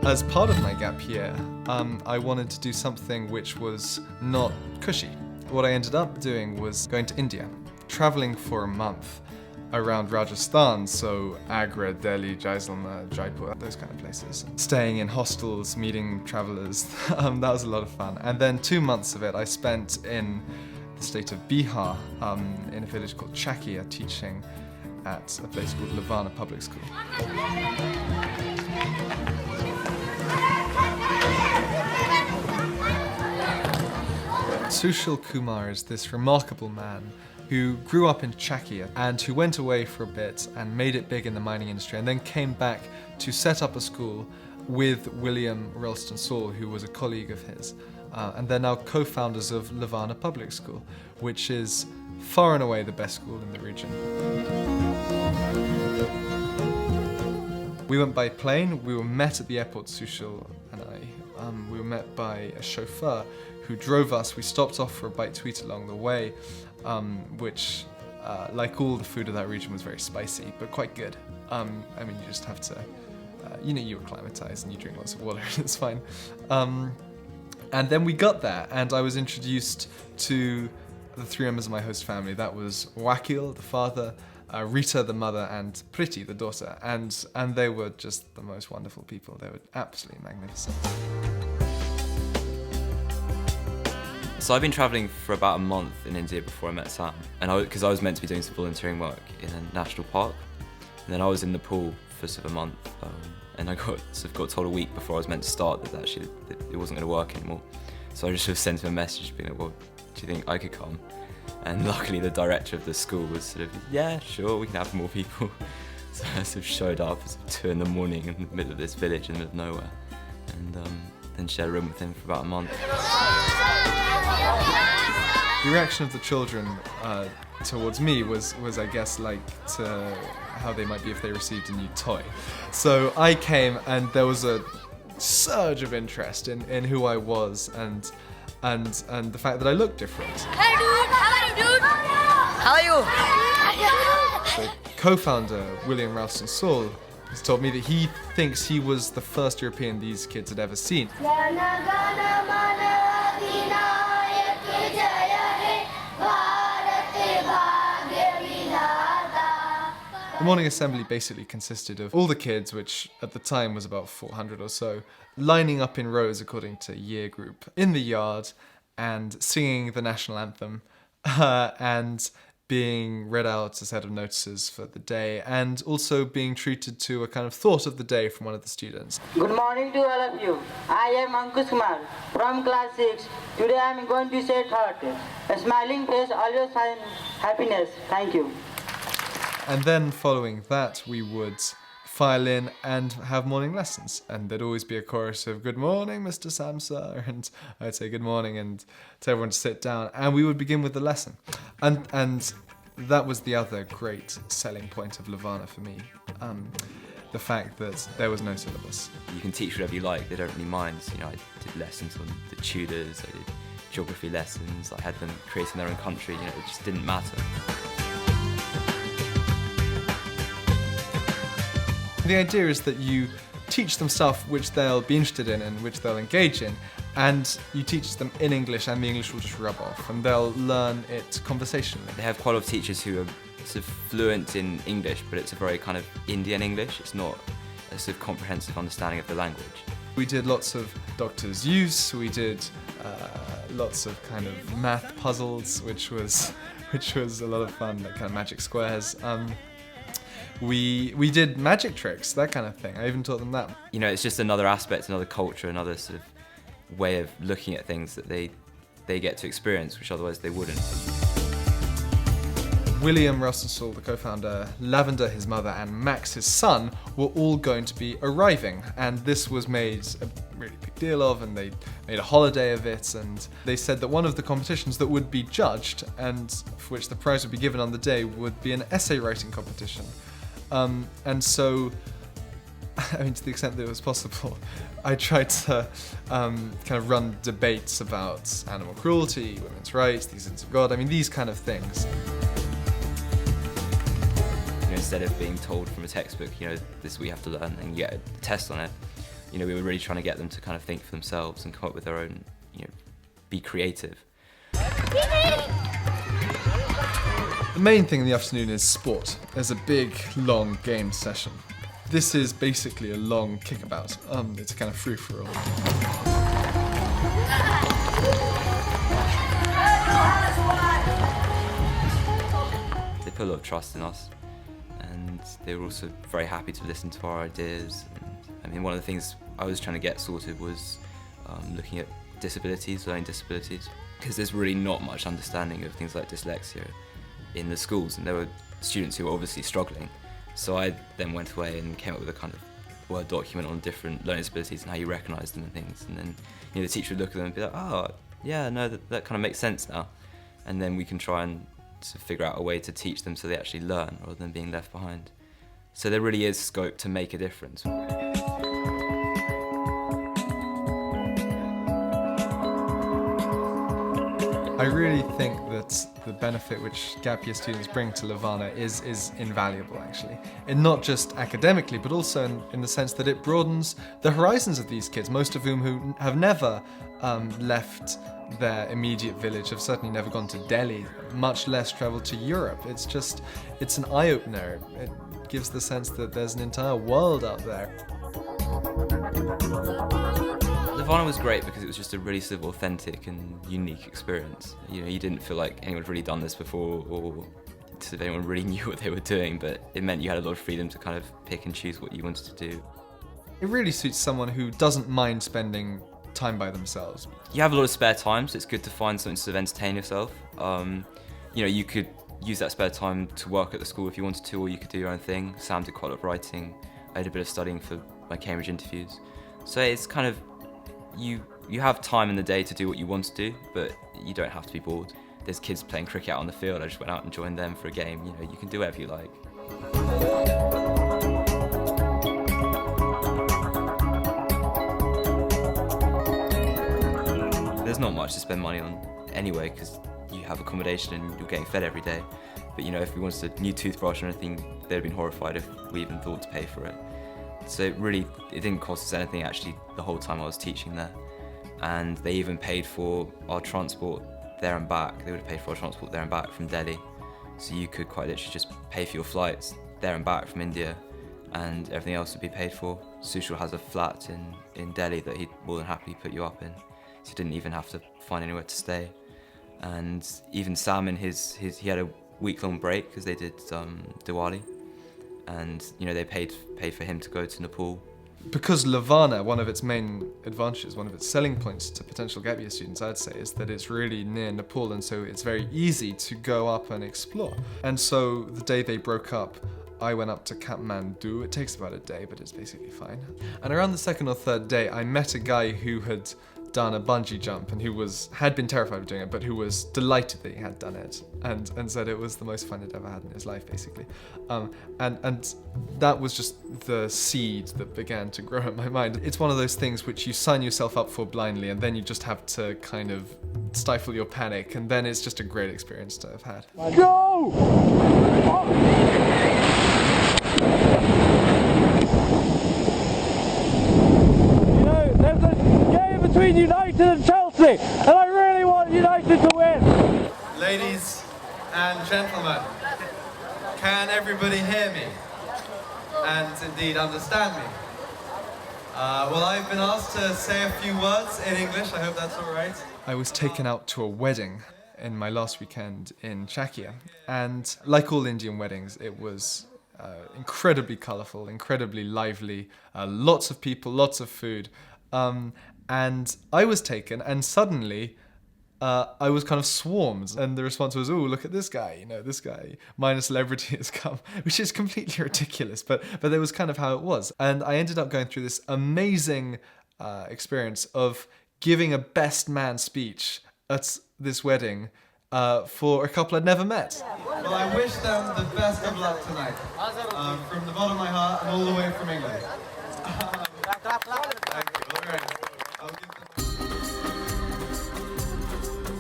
As part of my gap year, I wanted to do something which was not cushy. What I ended up doing was going to India, traveling for a month around Rajasthan, so Agra, Delhi, Jaisalmer, Jaipur, those kind of places. Staying in hostels, meeting travelers, that was a lot of fun. And then 2 months of it I spent in the state of Bihar, in a village called Chakia, teaching at a place called Levana Public School. Sushil Kumar is this remarkable man who grew up in Chakia and who went away for a bit and made it big in the mining industry and then came back to set up a school with William Ralston Saul, who was a colleague of his. And they're now co-founders of Levana Public School, which is far and away the best school in the region. We went by plane. We were met at the airport, Sushil and I. We were met by a chauffeur who drove us. We stopped off for a bite to eat along the way, which, like all the food of that region, was very spicy, but quite good. I mean, you just have to, you acclimatize and you drink lots of water and it's fine. And then we got there and I was introduced to the 3 members of my host family. That was Wakil, the father, Rita, the mother, and Priti, the daughter. And they were just the most wonderful people. They were absolutely magnificent. So I've been travelling for about a month in India before I met Sam, and because I was meant to be doing some volunteering work in a national park, and then I was in Nepal for sort of a month, and I got told a week before I was meant to start that actually it wasn't going to work anymore. So I just sort of sent him a message being like, well, do you think I could come? And luckily the director of the school was sort of, yeah, sure, we can have more people. So I sort of showed up at 2 in the morning in the middle of this village in the middle of nowhere, and then shared a room with him for about a month. The reaction of the children towards me was I guess like to how they might be if they received a new toy. So I came and there was a surge of interest in who I was and the fact that I looked different. Hey dude, how are you, dude? How are you? The co-founder, William Ralston Saul, has told me that he thinks he was the first European these kids had ever seen. The morning assembly basically consisted of all the kids, which at the time was about 400 or so, lining up in rows according to year group in the yard and singing the national anthem and being read out a set of notices for the day and also being treated to a kind of thought of the day from one of the students. Good morning to all of you. I am Ankush Kumar from class 6. Today I am going to say thought. A smiling face always finds happiness. Thank you. And then following that, we would file in and have morning lessons. And there'd always be a chorus of, "Good morning, Mr. Samsa," and I'd say good morning and tell everyone to sit down. And we would begin with the lesson. And that was the other great selling point of Levana for me. The fact that there was no syllabus. You can teach whatever you like, they don't really mind. You know, I did lessons on the Tudors, I did geography lessons, I had them creating their own country, it just didn't matter. The idea is that you teach them stuff which they'll be interested in and which they'll engage in, and you teach them in English and the English will just rub off and they'll learn it conversationally. They have quite a lot of teachers who are sort of fluent in English, but it's a very kind of Indian English. It's not a sort of comprehensive understanding of the language. We did lots of Doctor's Use, we did lots of kind of math puzzles, which was a lot of fun, like kind of magic squares. We did magic tricks, that kind of thing. I even taught them that. It's just another aspect, another culture, another sort of way of looking at things that they get to experience, which otherwise they wouldn't. William Ralston Saul, the co-founder, Lavender, his mother, and Max, his son, were all going to be arriving, and this was made a really big deal of, and they made a holiday of it, and they said that one of the competitions that would be judged, and for which the prize would be given on the day, would be an essay writing competition. And so, to the extent that it was possible, I tried to kind of run debates about animal cruelty, women's rights, the existence of God, these kind of things. Instead of being told from a textbook, this is what you have to learn and you get a test on it, You know, we were really trying to get them to kind of think for themselves and come up with their own, you know, be creative. The main thing in the afternoon is sport. There's a big, long game session. This is basically a long kickabout. It's a kind of free-for-all. They put a lot of trust in us, and they were also very happy to listen to our ideas. And, I mean, one of the things I was trying to get sorted was looking at disabilities, learning disabilities, because there's really not much understanding of things like dyslexia in the schools, and there were students who were obviously struggling. So I then went away and came up with a kind of Word document on different learning disabilities and how you recognise them and things. And then, you know, the teacher would look at them and be like, oh, yeah, no, that kind of makes sense now. And then we can try and sort of figure out a way to teach them so they actually learn rather than being left behind. So there really is scope to make a difference. I really think that the benefit which gap year students bring to Levana is invaluable, actually. And not just academically, but also in the sense that it broadens the horizons of these kids, most of whom who have never left their immediate village, have certainly never gone to Delhi, much less travelled to Europe. It's an eye-opener. It gives the sense that there's an entire world out there. Levana was great because it was just a really sort of authentic and unique experience. You know, you didn't feel like anyone had really done this before or sort of anyone really knew what they were doing, but it meant you had a lot of freedom to kind of pick and choose what you wanted to do. It really suits someone who doesn't mind spending time by themselves. You have a lot of spare time, so it's good to find something to sort of entertain yourself. You know, you could use that spare time to work at the school if you wanted to, or you could do your own thing. Sam did quite a lot of writing. I did a bit of studying for my Cambridge interviews. So it's kind of, you have time in the day to do what you want to do, but you don't have to be bored. There's kids playing cricket out on the field. I just went out and joined them for a game. You know, you can do whatever you like. There's not much to spend money on anyway, because you have accommodation and you're getting fed every day. But you know, if we wanted a new toothbrush or anything, they'd have been horrified if we even thought to pay for it. So it didn't cost us anything actually the whole time I was teaching there. And they even paid for our transport there and back. They would have paid for our transport there and back from Delhi. So you could quite literally just pay for your flights there and back from India, and everything else would be paid for. Sushil has a flat in Delhi that he'd more than happily put you up in. So you didn't even have to find anywhere to stay. And even Sam he had a week-long break because they did Diwali. And you know, they paid for him to go to Nepal. Because Levana, one of its main advantages, one of its selling points to potential gap year students, I'd say, is that it's really near Nepal, and so it's very easy to go up and explore. And so the day they broke up, I went up to Kathmandu. It takes about a day, but it's basically fine. And around the second or third day, I met a guy who had done a bungee jump and who had been terrified of doing it, but who was delighted that he had done it and said it was the most fun he'd ever had in his life, basically. And that was just the seed that began to grow in my mind. It's one of those things which you sign yourself up for blindly, and then you just have to kind of stifle your panic, and then it's just a great experience to have had. Go! Between United and Chelsea, and I really want United to win. Ladies and gentlemen, can everybody hear me and indeed understand me? Well, I've been asked to say a few words in English. I hope that's all right. I was taken out to a wedding in my last weekend in Chakia, and like all Indian weddings, it was incredibly colourful, incredibly lively, lots of people, lots of food. And I was taken, and suddenly I was kind of swarmed, and the response was, "Oh, look at this guy! You know, this guy, minor celebrity has come," which is completely ridiculous, but that was kind of how it was. And I ended up going through this amazing experience of giving a best man speech at this wedding for a couple I'd never met. Well, I wish them the best of luck tonight, from the bottom of my heart and all the way from England. Thank you. All right.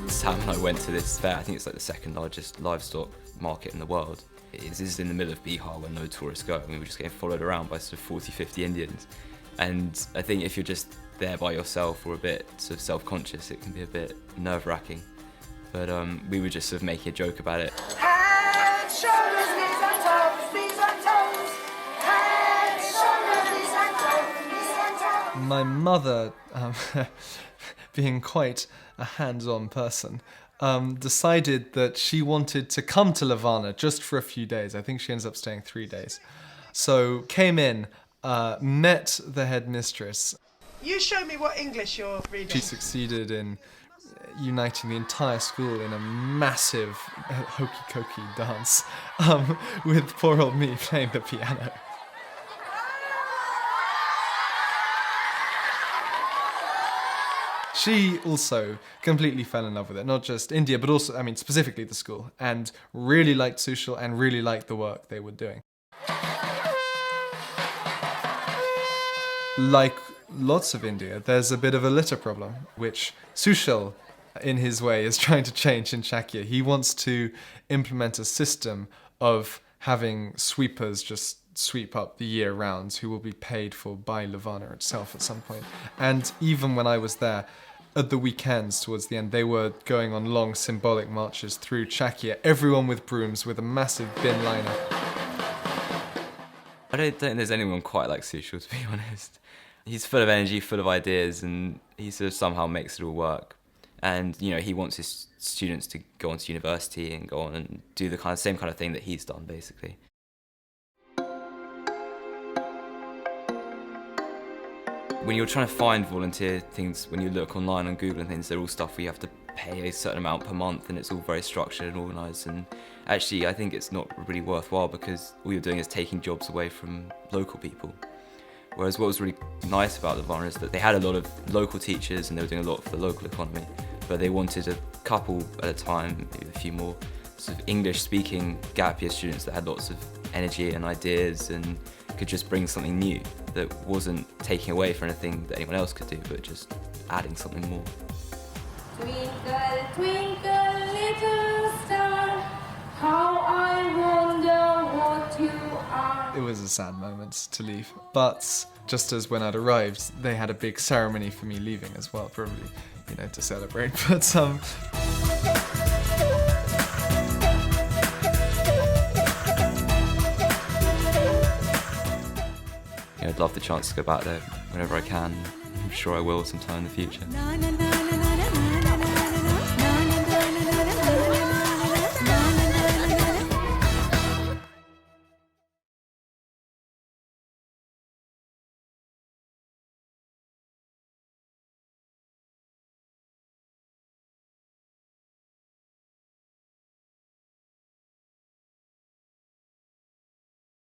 Sam and I went to this fair. I think it's like the second largest livestock market in the world. This is in the middle of Bihar where no tourists go, and we were just getting followed around by sort of 40, 50 Indians. And I think if you're just there by yourself or a bit sort of self-conscious, it can be a bit nerve-wracking. But we were just sort of making a joke about it. Head, shoulders, knees and toes, knees and toes. Head, shoulders, knees and toes, knees and toes. My mother, being quite a hands-on person, decided that she wanted to come to Levana just for a few days. I think she ends up staying 3 days. So came in, met the headmistress. You show me what English you're reading. She succeeded in uniting the entire school in a massive hokey-cokey dance with poor old me playing the piano. She also completely fell in love with it, not just India, but also, I mean, specifically the school, and really liked Sushil and really liked the work they were doing. Like lots of India, there's a bit of a litter problem, which Sushil, in his way, is trying to change in Shakya. He wants to implement a system of having sweepers just sweep up the year round, who will be paid for by Levana itself at some point. And even when I was there, at the weekends towards the end, they were going on long symbolic marches through Shakya, everyone with brooms, with a massive bin liner. I don't think there's anyone quite like Sushil, to be honest. He's full of energy, full of ideas, and he sort of somehow makes it all work. And, you know, he wants his students to go on to university and go on and do the same kind of thing that he's done, basically. When you're trying to find volunteer things, when you look online on Google and things, they're all stuff where you have to pay a certain amount per month, and it's all very structured and organised. And actually, I think it's not really worthwhile, because all you're doing is taking jobs away from local people. Whereas what was really nice about Levana is that they had a lot of local teachers and they were doing a lot for the local economy, but they wanted a couple at a time, maybe a few more, sort of English-speaking gap year students that had lots of energy and ideas and could just bring something new that wasn't taking away from anything that anyone else could do, but just adding something more. Twinkle, twinkle, little star, how I wonder what you are. It was a sad moment to leave, but just as when I'd arrived, they had a big ceremony for me leaving as well, probably, you know, to celebrate. But I'd love the chance to go back there whenever I can. I'm sure I will sometime in the future.